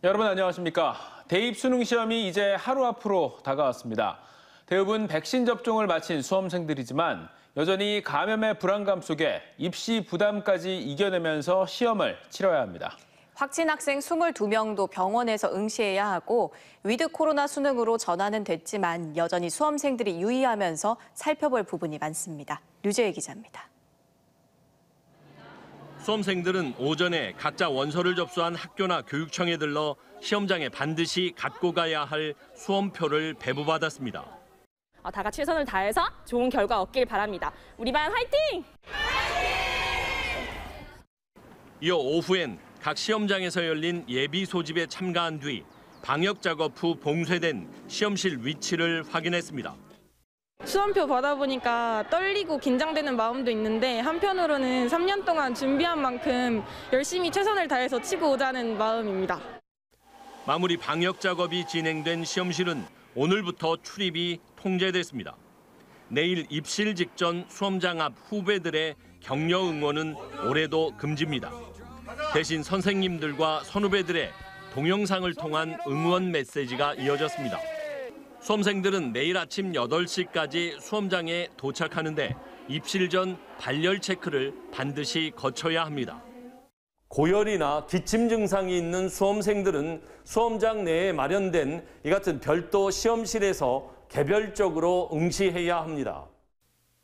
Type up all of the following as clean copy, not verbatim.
여러분 안녕하십니까? 대입 수능 시험이 이제 하루 앞으로 다가왔습니다. 대부분 백신 접종을 마친 수험생들이지만 여전히 감염의 불안감 속에 입시 부담까지 이겨내면서 시험을 치러야 합니다. 확진 학생 22명도 병원에서 응시해야 하고 위드 코로나 수능으로 전환은 됐지만 여전히 수험생들이 유의하면서 살펴볼 부분이 많습니다. 류재희 기자입니다. 수험생들은 오전에 각자 원서를 접수한 학교나 교육청에 들러 시험장에 반드시 갖고 가야 할 수험표를 배부받았습니다. 다 같이 최선을 다해서 좋은 결과 얻길 바랍니다. 우리 반 화이팅! 이어 오후엔 각 시험장에서 열린 예비 소집에 참가한 뒤 방역 작업 후 봉쇄된 시험실 위치를 확인했습니다. 수험표 받아보니까 떨리고 긴장되는 마음도 있는데 한편으로는 3년 동안 준비한 만큼 열심히 최선을 다해서 치고 오자는 마음입니다. 마무리 방역 작업이 진행된 시험실은 오늘부터 출입이 통제됐습니다. 내일 입실 직전 수험장 앞 후배들의 격려 응원은 올해도 금지입니다. 대신 선생님들과 선후배들의 동영상을 통한 응원 메시지가 이어졌습니다. 수험생들은 내일 아침 8시까지 수험장에 도착하는데 입실 전 발열 체크를 반드시 거쳐야 합니다. 고열이나 기침 증상이 있는 수험생들은 수험장 내에 마련된 이 같은 별도 시험실에서 개별적으로 응시해야 합니다.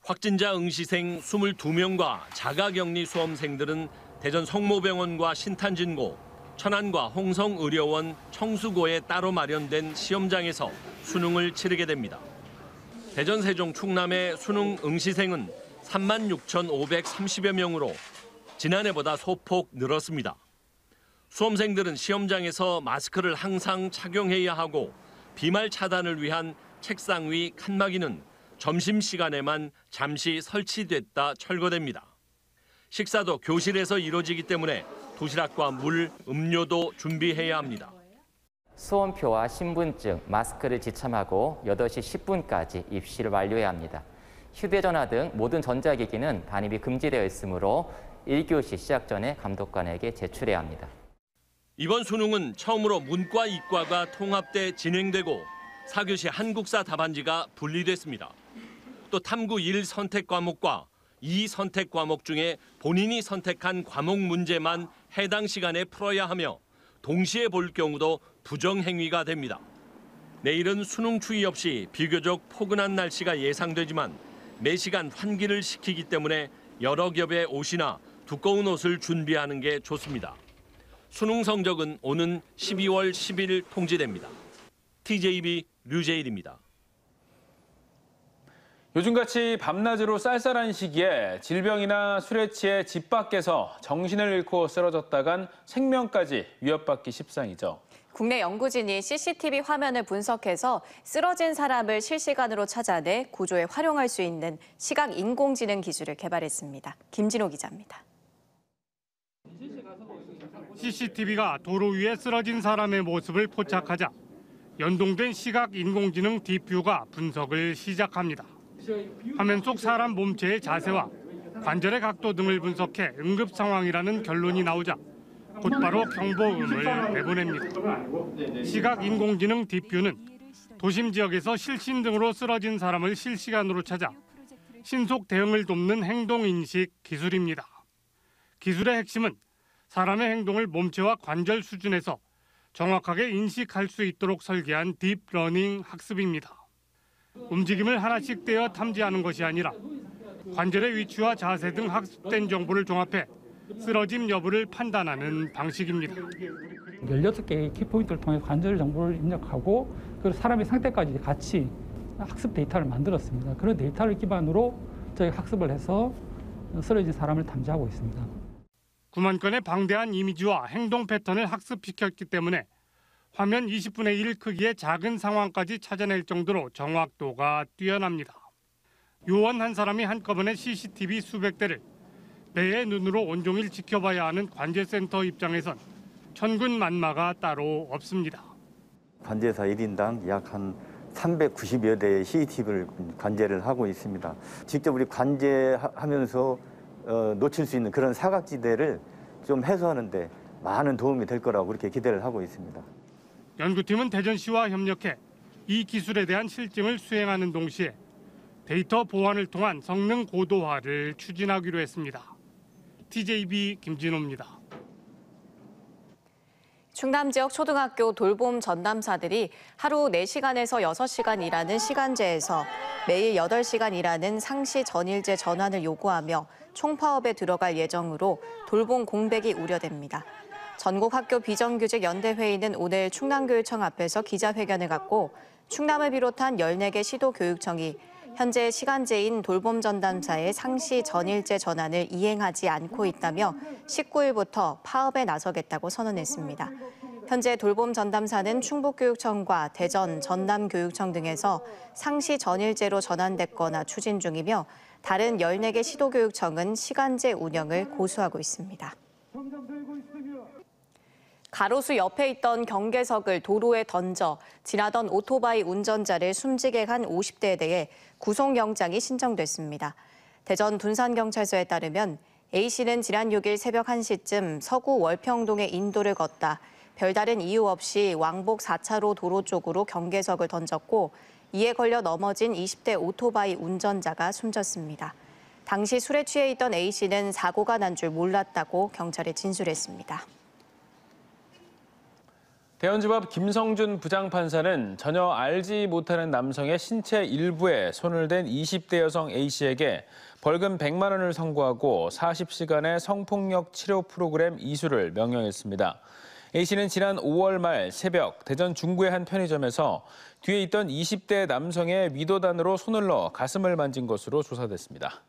확진자 응시생 22명과 자가격리 수험생들은 대전 성모병원과 신탄진고, 천안과 홍성의료원, 청수고에 따로 마련된 시험장에서 수능을 치르게 됩니다. 대전, 세종, 충남의 수능 응시생은 36,530여 명으로 지난해보다 소폭 늘었습니다. 수험생들은 시험장에서 마스크를 항상 착용해야 하고 비말 차단을 위한 책상 위 칸막이는 점심시간에만 잠시 설치됐다 철거됩니다. 식사도 교실에서 이루어지기 때문에 도시락과 물, 음료도 준비해야 합니다. 수험표와 신분증, 마스크를 지참하고 8시 10분까지 입시를 완료해야 합니다. 휴대전화 등 모든 전자기기는 반입이 금지되어 있으므로 1교시 시작 전에 감독관에게 제출해야 합니다. 이번 수능은 처음으로 문과, 이과가 통합돼 진행되고 4교시 한국사 답안지가 분리됐습니다. 또 탐구 1 선택 과목과 2 선택 과목 중에 본인이 선택한 과목 문제만 해당 시간에 풀어야 하며 동시에 볼 경우도 부정행위가 됩니다. 내일은 수능 추위 없이 비교적 포근한 날씨가 예상되지만 매시간 환기를 시키기 때문에 여러 겹의 옷이나 두꺼운 옷을 준비하는 게 좋습니다. 수능 성적은 오는 12월 10일 통지됩니다. TJB 류재일입니다. 요즘같이 밤낮으로 쌀쌀한 시기에 질병이나 술에 취해 집 밖에서 정신을 잃고 쓰러졌다간 생명까지 위협받기 십상이죠. 국내 연구진이 CCTV 화면을 분석해서 쓰러진 사람을 실시간으로 찾아내 구조에 활용할 수 있는 시각 인공지능 기술을 개발했습니다. 김진호 기자입니다. CCTV가 도로 위에 쓰러진 사람의 모습을 포착하자 연동된 시각 인공지능 딥뷰가 분석을 시작합니다. 화면 속 사람 몸체의 자세와 관절의 각도 등을 분석해 응급 상황이라는 결론이 나오자 곧바로 경보음을 내보냅니다. 시각 인공지능 딥뷰는 도심 지역에서 실신 등으로 쓰러진 사람을 실시간으로 찾아 신속 대응을 돕는 행동인식 기술입니다. 기술의 핵심은 사람의 행동을 몸체와 관절 수준에서 정확하게 인식할 수 있도록 설계한 딥러닝 학습입니다. 움직임을 하나씩 떼어 탐지하는 것이 아니라 관절의 위치와 자세 등 학습된 정보를 종합해 쓰러짐 여부를 판단하는 방식입니다. 16개의 키포인트를 통해 관절 정보를 입력하고 그리고 사람의 상태까지 같이 학습 데이터를 만들었습니다. 그런 데이터를 기반으로 저희가 학습을 해서 쓰러진 사람을 탐지하고 있습니다. 9만 건의 방대한 이미지와 행동 패턴을 학습시켰기 때문에 화면 20분의 1 크기의 작은 상황까지 찾아낼 정도로 정확도가 뛰어납니다. 요원 한 사람이 한꺼번에 CCTV 수백 대를 매의 눈으로 온종일 지켜봐야 하는 관제센터 입장에선 천군만마가 따로 없습니다. 관제사 1인당 약 한 390여 대의 CCTV를 관제를 하고 있습니다. 직접 우리 관제하면서 놓칠 수 있는 그런 사각지대를 좀 해소하는 데 많은 도움이 될 거라고 그렇게 기대를 하고 있습니다. 연구팀은 대전시와 협력해 이 기술에 대한 실증을 수행하는 동시에 데이터 보안을 통한 성능 고도화를 추진하기로 했습니다. TJB 김진호입니다. 충남 지역 초등학교 돌봄 전담사들이 하루 4시간에서 6시간 일하는 시간제에서 매일 8시간 일하는 상시 전일제 전환을 요구하며 총파업에 들어갈 예정으로 돌봄 공백이 우려됩니다. 전국학교 비정규직 연대회의는 오늘 충남교육청 앞에서 기자회견을 갖고 충남을 비롯한 14개 시도교육청이 현재 시간제인 돌봄 전담사의 상시 전일제 전환을 이행하지 않고 있다며 19일부터 파업에 나서겠다고 선언했습니다. 현재 돌봄 전담사는 충북교육청과 대전, 전남교육청 등에서 상시 전일제로 전환됐거나 추진 중이며 다른 14개 시도교육청은 시간제 운영을 고수하고 있습니다. 가로수 옆에 있던 경계석을 도로에 던져 지나던 오토바이 운전자를 숨지게 한 50대에 대해 구속영장이 신청됐습니다. 대전 둔산경찰서에 따르면 A씨는 지난 6일 새벽 1시쯤 서구 월평동의 인도를 걷다 별다른 이유 없이 왕복 4차로 도로 쪽으로 경계석을 던졌고 이에 걸려 넘어진 20대 오토바이 운전자가 숨졌습니다. 당시 술에 취해 있던 A씨는 사고가 난 줄 몰랐다고 경찰에 진술했습니다. 대원지법 김성준 부장판사는 전혀 알지 못하는 남성의 신체 일부에 손을 댄 20대 여성 A씨에게 벌금 100만 원을 선고하고 40시간의 성폭력 치료 프로그램 이수를 명령했습니다. A씨는 지난 5월 말 새벽 대전 중구의 한 편의점에서 뒤에 있던 20대 남성의 위도단으로 손을 넣어 가슴을 만진 것으로 조사됐습니다.